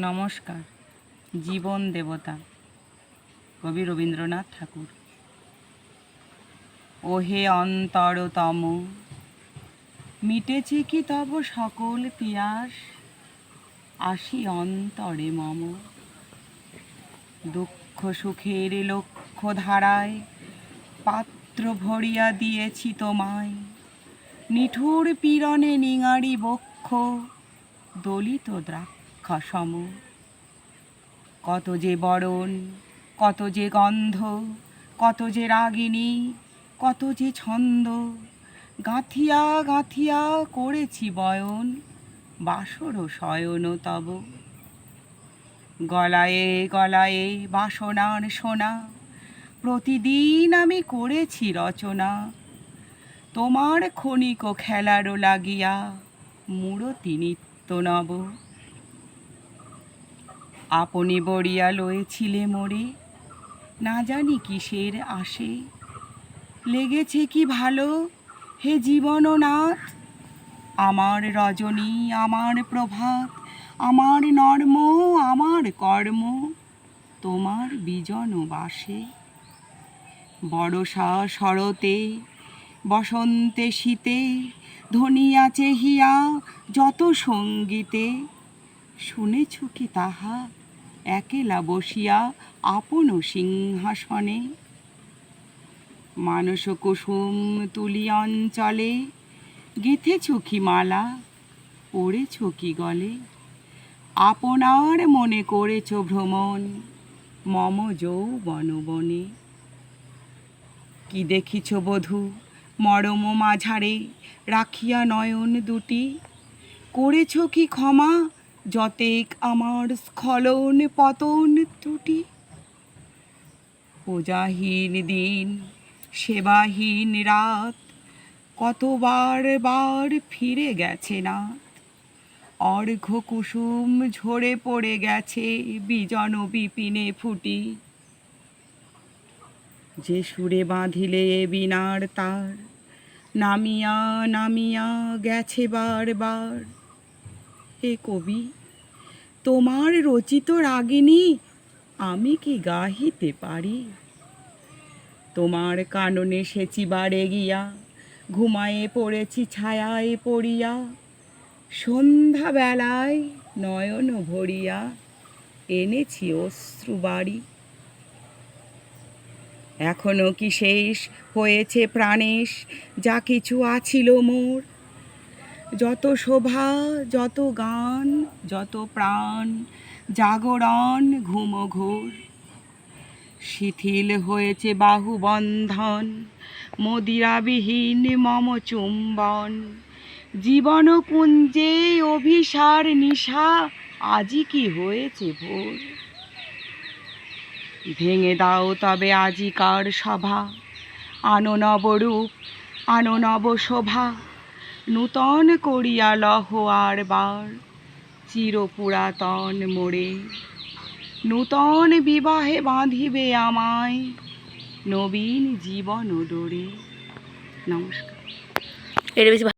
নমস্কার। জীবন দেবতা, কবি রবীন্দ্রনাথ ঠাকুর। ওহে অন্তরতম, মিটেছে কি তব সকল পিয়াস, আসি অন্তরে মম। দুঃখ সুখের লক্ষ্য ধারায় পাত্র ভরিয়া দিয়েছি তোমায়, নিঠুর পীড়নে নিঙারি বক্ষ দলিত দ্রাক্ষা সম। কত যে বরণ, কত যে গন্ধ, কত যে রাগিনী, কত যে ছন্দ, গাঁথিয়া গাঁথিয়া করেছি বয়ন, বাসর শয়ন তব। গলায়ে গলায়ে বাসনার সোনা, প্রতিদিন আমি করেছি রচনা, তোমার ক্ষণিক খেলারও লাগিয়া মূরতি নিত্য নব। আপনি বরিয়া লয়েছিলে মোরে, না জানি কিসের আসে, লেগেছে কি ভালো হে জীবননাথ। আমার রজনী, আমার প্রভাত, আমার নর্ম, আমার কর্ম তোমার বিজন বাসে। বর্ষা শরতে, বসন্তে শীতে, ধনিয়া চেহিয়া যত সঙ্গীতে, শুনেছ কি তাহা একেলা বসিয়া আপন সিংহাসনে। মানস কুসুম তুলি অঞ্চলে, গেঁথেছ কি মালা, পড়েছ কি গলে, আপনার মনে করেছ ভ্রমণ মম যৌবন বনে। কি দেখিছ বধূ মরম মাঝারে, রাখিয়া নয়ন দুটি, করেছ কি ক্ষমা যতেক আমার স্খলন পতন ত্রুটি। পূজাহীন দিন, সেবাহীন রাত, কতবার বার ফিরে গেছে নাথ। অর্ঘ্য কুসুম ঝরে পড়ে গেছে বিজন বিপিনে ফুটি। যে সুরে বাঁধিলে এ বীণার তার, নামিয়া নামিয়া গেছে বারবার। হে কবি, তোমার রচিত রাগিনী আমি কি গাহিতে পারি? তোমার কাননে সেচিবারে গিয়া ঘুমায়ে পড়েছি ছায়ায় পড়িয়া, সন্ধ্যাবেলায় নয়ন ভরিয়া এনেছি অশ্রু বাড়ি। এখনো কি শেষ হয়েছে প্রাণেশ যা কিছু আছিল মোর? যত শোভা, যত গান, যত প্রাণ, জাগরণ ঘুম ঘোর। শিথিল হয়েছে বাহুবন্ধন, মদিরাবিহীন মম চুম্বন। জীবন কুঞ্জে অভিসার নিশা আজি কি হয়েছে ভোর। ভেঙে দাও তবে আজিকার সভা, আনো নবরূপ, আনো নব শোভা, নূতন করিয়া লহ আর বার চিরপুরাতন মোরে। নূতন বিবাহে বাঁধিবে আমায় নবীন জীবন ডোরে। নমস্কার।